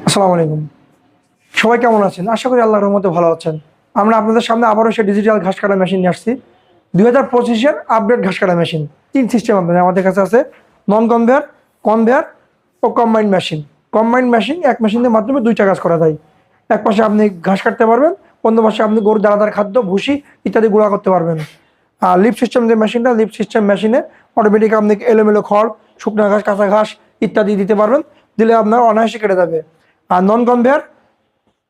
আসসালামু আলাইকুম। সবাই কেমন আছেন? আশা করি আল্লাহর রহমতে ভালো আছেন। আমরা আপনাদের সামনে আবারও সেই ডিজিটাল ঘাস কাটা মেশিন নিয়ে আসছি। 2025-এর আপডেট ঘাস কাটা মেশিন। 3 সিস্টেম আমাদের কাছে আছে। নন কনভেয়ার, কনভেয়ার ও কম্বাইন্ড মেশিন। কম্বাইন্ড মেশিন এক মেশিনের মাধ্যমে 2টা কাজ করা যায়। এক পাশে আপনি ঘাস কাটতে পারবেন, অন্য পাশে আপনি গরুর দানাদার খাদ্য, ভুসি ইত্যাদি গুঁড়া করতে পারবেন। আর লিফট সিস্টেম যে মেশিনটা, লিফট সিস্টেম মেশিনে অটোমেটিক আপনি এলোমেলো খড়, শুকনো ঘাস, কাঁচা ঘাস ইত্যাদি দিতে পারবেন। দিলে আপনার অনায়াসে কেটে যাবে। আর নন কনভেয়ার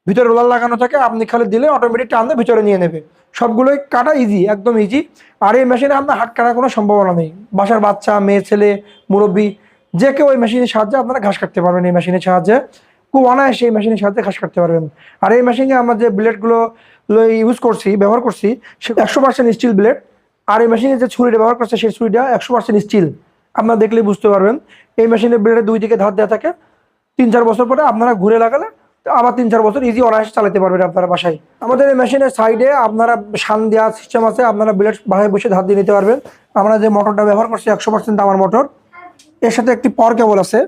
ভিতরে রোলার লাগানো থাকে, আপনি খালি দিলে অটোমেটিক টানলে ভিতরে নিয়ে নেবে। সবগুলোই কাটা ইজি, একদম ইজি। আর এই মেশিনে আপনার হাত কাটার কোনো সম্ভাবনা নেই। বাসার বাচ্চা, মেয়ে, ছেলে, মুরব্বী যে কেউ ওই মেশিনের সাহায্যে আপনারা ঘাস কাটতে পারবেন। এই মেশিনের সাহায্যে খুব অনায়াসে এই মেশিনের সাহায্যে ঘাস কাটতে পারবেন। আর এই মেশিনে আমরা যে ব্লেডগুলো ব্যবহার করছি সে 100% স্টিল ব্লেড। আর এই মেশিনে যে ছুরিটা ব্যবহার করছে সেই ছুরিটা 100% স্টিল। আপনারা দেখলেই বুঝতে পারবেন। এই মেশিনের ব্লেডের 2 দিকে ধার দেওয়া থাকে। 3-4 বছর পরে আপনারা ঘুরে লাগালে আবার 3-4 বছর ইজি অনায়াসে চালাতে পারবেন আপনারা বাসায়। আমাদের এই মেশিনের সাইডে আপনারা শান দেওয়া সিস্টেম আছে, আপনারা ব্লেড বাসায় বসে ধার দিয়ে নিতে পারবেন। আমরা যে মোটরটা ব্যবহার করছি 100% তামার মোটর। এর সাথে একটি পাওয়ার কেবল আছে,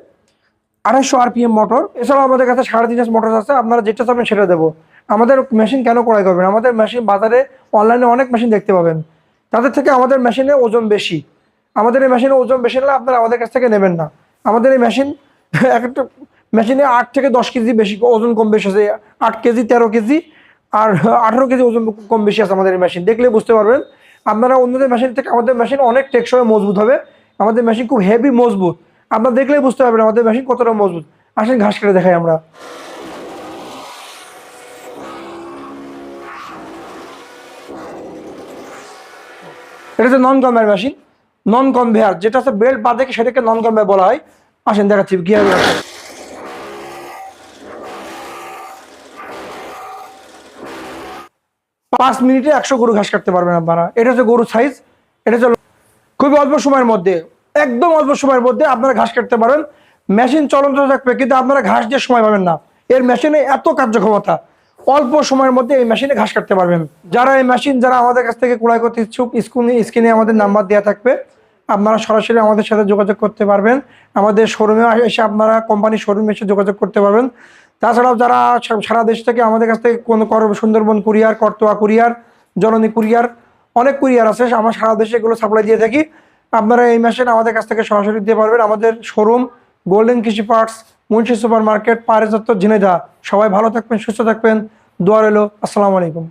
250 RPM মোটর। এছাড়াও আমাদের কাছে 3.5 মোটর আছে। আপনারা যেটা চাবেন সেটা দেবো। আমাদের মেশিন কেন ক্রয় করবেন? আমাদের মেশিন বাজারে অনলাইনে অনেক মেশিন দেখতে পাবেন, তাদের থেকে আমাদের মেশিনে ওজন বেশি। আমাদের এই মেশিনে ওজন বেশি হলে আপনারা আমাদের কাছ থেকে নেবেন না। আমাদের এই মেশিন এক একটা মেশিনে 8 থেকে 10 কেজি বেশি ওজন কম বেশি আছে। 8 কেজি, 13 কেজি আর 18 কেজি ওজন কম বেশি আছে আমাদের এই মেশিন। দেখলে বুঝতে পারবেন। আপনারা অন্যদের মেশিন থেকে আমাদের মেশিন অনেক টেকসই, মজবুত হবে। আমাদের মেশিন খুব হেভি মজবুত। আপনারা দেখলেই বুঝতে পারবেন আমাদের মেশিন কতটা মজবুত। আসেন ঘাস কেটে দেখাই আমরা। এটা হচ্ছে নন কনভেয়ার মেশিন। নন কনভেয়ার যেটা আছে বেল্ট বাঁধে সেটাকে নন কনভেয়ার বলা হয়। আসেন দেখাচ্ছি কিভাবে। 5 মিনিটে 100 গরু ঘাস কাটতে পারবেন আপনারা। এটা হচ্ছে গরুর সাইজ। এটা হচ্ছে খুবই অল্প সময়ের মধ্যে, একদম অল্প সময়ের মধ্যে আপনারা ঘাস কাটতে পারবেন। মেশিন চলন্ত থাকবে কিন্তু আপনারা ঘাস দিয়ে সময় পাবেন না। এর মেশিনে এত কার্যক্ষমতা, অল্প সময়ের মধ্যে এই মেশিনে ঘাস কাটতে পারবেন। যারা এই মেশিন আমাদের কাছ থেকে ক্রয় করতে ইচ্ছুক, স্ক্রিনে আমাদের নাম্বার দেওয়া থাকবে। আপনারা সরাসরি আমাদের সাথে যোগাযোগ করতে পারবেন। আমাদের শোরুমে এসে আপনারা কোম্পানির শোরুমে এসে যোগাযোগ করতে পারবেন। তাছাড়াও যারা সারা দেশ থেকে আমাদের কাছ থেকে কোনো সুন্দরবন কুরিয়ার, করতোয়া কুরিয়ার, জননী কুরিয়ার, অনেক কুরিয়ার আছে, আমরা সারা দেশে এগুলো সাপ্লাই দিয়ে থাকি। আপনারা এই মেশিন আমাদের কাছ থেকে সরাসরি দিতে পারবেন। আমাদের শোরুম গোল্ডেন কৃষি পার্টস, মুন্সি সুপার মার্কেট, পাড়ে চত্বর, ঝিনাইদহ। সবাই ভালো থাকবেন, সুস্থ থাকবেন। দোয়া রইল। আসসালামু আলাইকুম।